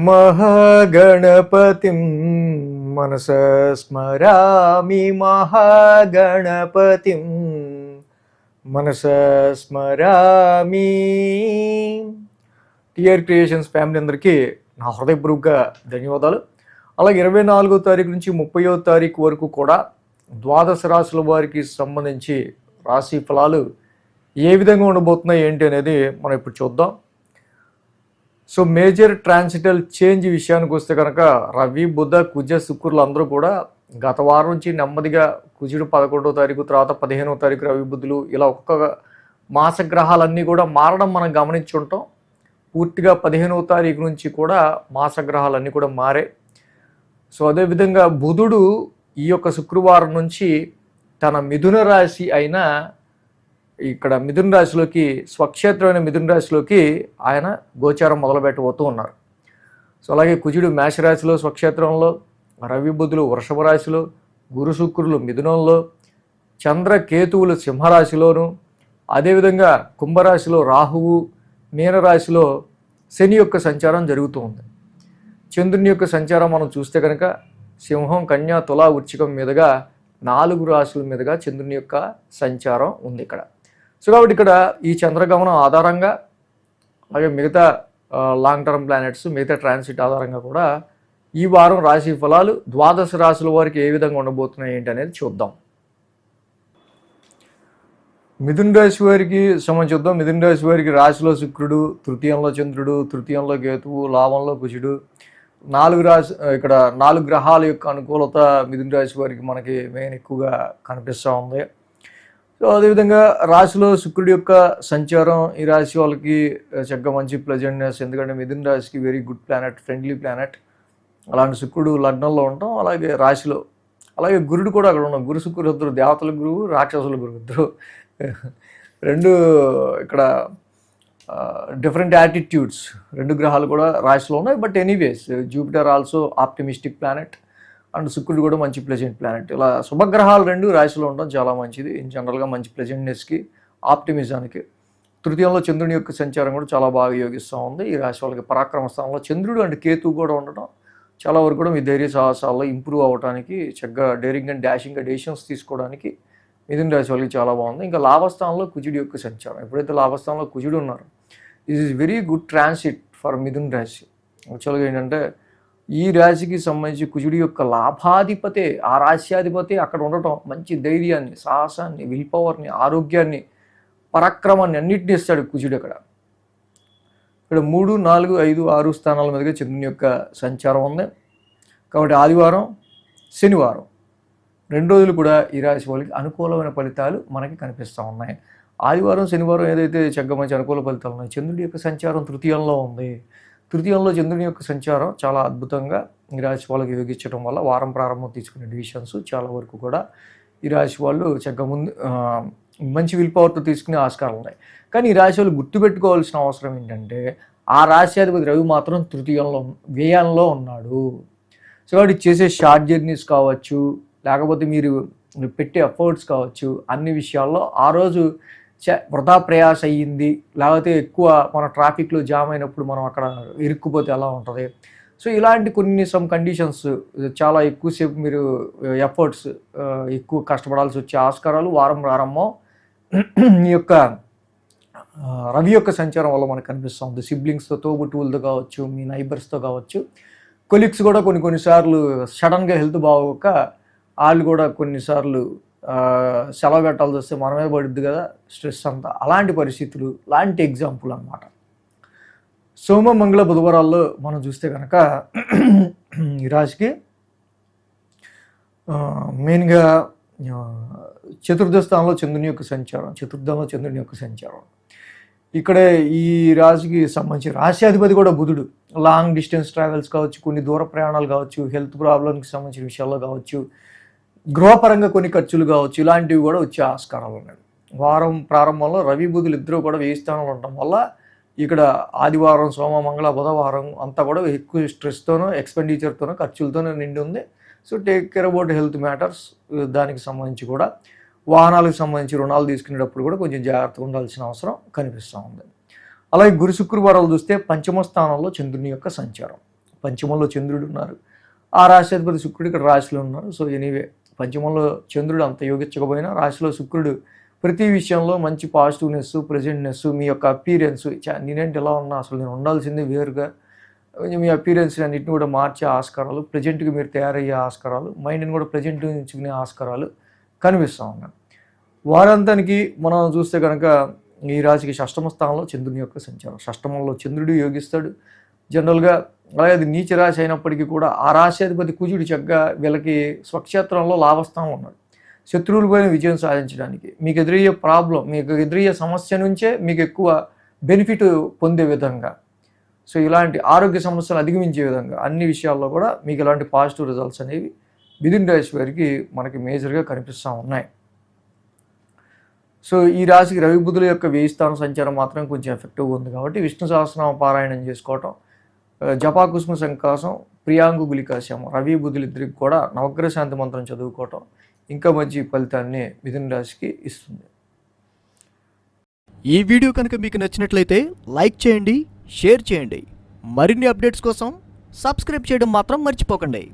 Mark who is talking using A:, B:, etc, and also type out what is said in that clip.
A: మహాగణపతిం మనసా స్మరామి మహాగణపతిం మనసా స్మరామి. TR creations family అందరికీ నా హృదయపూర్వక ధన్యవాదాలు. అలాగే 24వ తారీఖు నుంచి 30వ తారీఖు వరకు కూడా ద్వాదశ రాశుల వారికి సంబంధించి రాశి ఫలాలు ఏ విధంగా ఉండబోతున్నాయి ఏంటి అనేది మనం ఇప్పుడు చూద్దాం. సో మేజర్ ట్రాన్సిటల్ చేంజ్ విషయానికి వస్తే కనుక రవి, బుధ, కుజ, శుక్రులు అందరూ కూడా గత వారం నుంచి నెమ్మదిగా కుజుడు 11వ తారీఖు, తర్వాత 15వ తారీఖు రవి, బుధులు, ఇలా ఒక్కొక్క మాస గ్రహాలన్నీ కూడా మారడం మనం గమనించుంటాం. పూర్తిగా 15వ తారీఖు నుంచి కూడా మాస గ్రహాలన్నీ కూడా మారే. సో అదేవిధంగా బుధుడు ఈ యొక్క శుక్రవారం నుంచి తన మిథున రాశి అయిన ఇక్కడ మిథున రాశిలోకి, స్వక్షేత్రమైన మిథున రాశిలోకి ఆయన గోచారం మొదలుపెట్టబోతూ ఉన్నారు. సో అలాగే కుజుడు మేషరాశిలో స్వక్షేత్రంలో, రవి, బుధులు వృషభ రాశిలో, గురు, శుక్రులు మిథునంలో, చంద్ర, కేతువులు సింహరాశిలోను, అదేవిధంగా కుంభరాశిలో రాహువు, మీనరాశిలో శని యొక్క సంచారం జరుగుతూ ఉంది. చంద్రుని యొక్క సంచారం మనం చూస్తే కనుక సింహం, కన్య, తుల, వృశ్చికం మీదుగా 4 రాశుల మీదుగా చంద్రుని యొక్క సంచారం ఉంది ఇక్కడ. సో కాబట్టి ఇక్కడ ఈ చంద్రగమనం ఆధారంగా, అలాగే మిగతా లాంగ్ టర్మ్ ప్లానెట్స్, మిగతా ట్రాన్సిట్ ఆధారంగా కూడా ఈ వారం రాశి ఫలాలు ద్వాదశ రాశుల వారికి ఏ విధంగా ఉండబోతున్నాయి ఏంటి అనేది చూద్దాం. మిథున రాశి వారికి సంబంధించి చూద్దాం. మిథున రాశి వారికి రాశిలో శుక్రుడు, తృతీయంలో చంద్రుడు, తృతీయంలో కేతువు, లాభంలో కుజుడు, 4 గ్రహాల యొక్క అనుకూలత మిథున రాశి వారికి మనకి మెయిన్ ఎక్కువగా కనిపిస్తూ ఉంది. సో అదేవిధంగా రాశిలో శుక్రుడి యొక్క సంచారం ఈ రాశి వాళ్ళకి చక్కగా మంచి ప్లెజెంట్నెస్, ఎందుకంటే మిథున రాశికి very good planet, friendly planet. అలాంటి శుక్రుడు లగ్నంలో ఉండటం, అలాగే రాశిలో, అలాగే గురుడు కూడా అక్కడ ఉన్నాం. గురు, శుక్రుడు ఇద్దరు దేవతల గురువు, రాక్షసుల గురువు ఇద్దరు, రెండు ఇక్కడ డిఫరెంట్ యాటిట్యూడ్స్, 2 గ్రహాలు కూడా రాశిలో ఉన్నాయి. But anyways Jupiter also optimistic planet and శుక్రుడు కూడా మంచి ప్లెజెంట్ ప్లానెట్. ఇలా శుభగ్రహాలు 2 రాశిలో ఉండడం చాలా మంచిది. ఇన్ జనరల్గా మంచి ప్లెజెంట్నెస్కి, ఆప్టిమిజానికి. తృతీయంలో చంద్రుని యొక్క సంచారం కూడా చాలా బాగా యోగిస్తూ ఉంది. ఈ రాశి వాళ్ళకి పరాక్రమ స్థానంలో చంద్రుడు అండ్ కేతువు కూడా ఉండడం చాలా వరకు కూడా మీ ధైర్య సాహసాల్లో ఇంప్రూవ్ అవ్వడానికి, చక్కగా డేరింగ్ అండ్ డాషింగ్గా డెసిషన్స్ తీసుకోవడానికి మిథున రాశి వాళ్ళకి చాలా బాగుంది. ఇంకా లాభస్థానంలో కుజుడి యొక్క సంచారం, ఎప్పుడైతే లాభస్థానంలో కుజుడు ఉన్నారు, this is very good transit for మిథున రాశి. యాక్చువల్గా ఏంటంటే ఈ రాశికి సంబంధించి కుజుడి యొక్క లాభాధిపతే, ఆ రాశ్యాధిపతి అక్కడ ఉండటం మంచి ధైర్యాన్ని, సాహసాన్ని, విల్ పవర్ని, ఆరోగ్యాన్ని, పరాక్రమాన్ని అన్నింటినీ ఇస్తాడు కుజుడు అక్కడ. ఇక్కడ 3, 4, 5, 6 స్థానాల మీదుగా చంద్రుని యొక్క సంచారం ఉంది. కాబట్టి ఆదివారం, శనివారం 2 రోజులు కూడా ఈ రాశి వాళ్ళకి అనుకూలమైన ఫలితాలు మనకి కనిపిస్తూ ఉన్నాయి. ఆదివారం, శనివారం ఏదైతే చక్కగా మంచి అనుకూల ఫలితాలు ఉన్నాయి, చంద్రుడి యొక్క సంచారం తృతీయంలో ఉంది. తృతీయంలో చంద్రుని యొక్క సంచారం చాలా అద్భుతంగా ఈ రాశి వాళ్ళకి యోగించడం వల్ల వారం ప్రారంభం తీసుకునే డిసిషన్స్ చాలా వరకు కూడా ఈ రాశి వాళ్ళు చక్కగా ముందు మంచి విల్ పవర్తో తీసుకునే ఆస్కారాలు ఉన్నాయి. కానీ ఈ రాశి వాళ్ళు గుర్తుపెట్టుకోవాల్సిన అవసరం ఏంటంటే, ఆ రాశ్యాధిపతి రవి మాత్రం తృతీయంలో, వ్యయంలో ఉన్నాడు. సో కాబట్టి చేసే షార్ట్ జర్నీస్ కావచ్చు, లేకపోతే మీరు పెట్టే ఎఫర్ట్స్ కావచ్చు, అన్ని విషయాల్లో ఆ రోజు వృధా ప్రయాస అయ్యింది, లేకపోతే ఎక్కువ మన ట్రాఫిక్లో జామ్ అయినప్పుడు మనం అక్కడ ఇరుక్కుపోతే ఎలా ఉంటుంది. సో ఇలాంటి కొన్ని సమ్ కండిషన్స్, చాలా ఎక్కువసేపు మీరు ఎఫర్ట్స్, ఎక్కువ కష్టపడాల్సి వచ్చే ఆస్కారాలు వారం ప్రారంభం ఈ యొక్క రవి యొక్క సంచారం వల్ల మనకు కనిపిస్తుంది. సిబ్లింగ్స్తో, తోబుట్టువులతో కావచ్చు, మీ నైబర్స్తో కావచ్చు, కొలీగ్స్ కూడా కొన్నిసార్లు సడన్గా హెల్త్ బాగోక వాళ్ళు కూడా కొన్నిసార్లు సెలవు పెట్టాల్సి వస్తే మనమే పడుద్ది కదా స్ట్రెస్ అంతా. అలాంటి పరిస్థితులు, లాంటి ఎగ్జాంపుల్ అన్నమాట. సోమ, మంగళ, బుధవారాల్లో మనం చూస్తే కనుక ఈ రాశికి మెయిన్గా చతుర్థ స్థానంలో చంద్రుని యొక్క సంచారం, ఇక్కడే ఈ రాశికి సంబంధించి రాశ్యాధిపతి కూడా బుధుడు. లాంగ్ డిస్టెన్స్ ట్రావెల్స్ కావచ్చు, కొన్ని దూర ప్రయాణాలు కావచ్చు, హెల్త్ ప్రాబ్లమ్కి సంబంధించిన విషయాల్లో కావచ్చు, గృహపరంగా కొన్ని ఖర్చులు కావచ్చు, ఇలాంటివి కూడా వచ్చే ఆస్కారాలు ఉన్నాయి. వారం ప్రారంభంలో రవి, బుధులు ఇద్దరు కూడా 1000 స్థానంలో ఉండటం వల్ల ఇక్కడ ఆదివారం, సోమ, మంగళ, బుధవారం అంతా కూడా ఎక్కువ స్ట్రెస్తోనో, ఎక్స్పెండిచర్తోనో, ఖర్చులతోనో నిండి ఉంది. So take care about health matters. దానికి సంబంధించి కూడా వాహనాలకు సంబంధించి రుణాలు తీసుకునేటప్పుడు కూడా కొంచెం జాగ్రత్తగా ఉండాల్సిన అవసరం కనిపిస్తూ ఉంది. అలాగే గురు, శుక్రవారాలు చూస్తే పంచమ స్థానంలో చంద్రుని యొక్క సంచారం. పంచమంలో చంద్రుడు ఉన్నారు. ఆ రాశ్యాధిపతి శుక్రుడు ఇక్కడ రాశిలో ఉన్నారు. సో ఎనీవే పంచమంలో చంద్రుడు అంత యోగించకపోయినా రాశిలో శుక్రుడు ప్రతి విషయంలో మంచి పాజిటివ్నెస్, ప్రెజెంట్నెస్, మీ యొక్క అపీరెన్స్ నేనేంటి ఎలా ఉన్నా అసలు నేను ఉండాల్సిందే వేరుగా, మీ అపీరెన్స్ అన్నింటిని కూడా మార్చే ఆస్కారాలు, ప్రజెంట్గా మీరు తయారయ్యే ఆస్కారాలు, మైండ్ని కూడా ప్రజెంట్ ఉంచుకునే ఆస్కారాలు కనిపిస్తూ ఉన్నాయి. వారాంతానికి మనం చూస్తే కనుక ఈ రాశికి షష్టమ స్థానంలో చంద్రుని యొక్క సంచారం. షష్టమంలో చంద్రుడు యోగిస్తాడు జనరల్గా. అలాగే అది నీచ రాశి అయినప్పటికీ కూడా ఆ రాశ్యాధిపతి కుజుడు చక్కగా వీళ్ళకి స్వక్షేత్రంలో లాభస్థానం ఉన్నాడు. శత్రువులపైన విజయం సాధించడానికి, మీకు ఎదురయ్యే ప్రాబ్లం, మీకు ఎదురయ్యే సమస్య నుంచే మీకు ఎక్కువ బెనిఫిట్ పొందే విధంగా, సో ఇలాంటి ఆరోగ్య సమస్యలు అధిగమించే విధంగా అన్ని విషయాల్లో కూడా మీకు ఇలాంటి పాజిటివ్ రిజల్ట్స్ అనేవి మిథున రాశి వారికి మనకి మేజర్గా కనిపిస్తూ ఉన్నాయి. సో ఈ రాశికి రవి బుధుల యొక్క 1000 స్థానం సంచారం మాత్రం కొంచెం ఎఫెక్టివ్గా ఉంది కాబట్టి విష్ణు సహస్రనామ పారాయణం చేసుకోవటం, జపాకుసుమ సంకాసం, ప్రియాంగు గులికాశ్యం, రవి బుధులిద్దరికి కూడా నవగ్రహ శాంతి మంత్రం చదువుకోవటం ఇంకా మంచి ఫలితాన్ని మిథున రాశికి ఇస్తుంది.
B: ఈ వీడియో కనుక మీకు నచ్చినట్లయితే లైక్ చేయండి, షేర్ చేయండి. మరిన్ని అప్డేట్స్ కోసం సబ్స్క్రైబ్ చేయడం మాత్రం మర్చిపోకండి.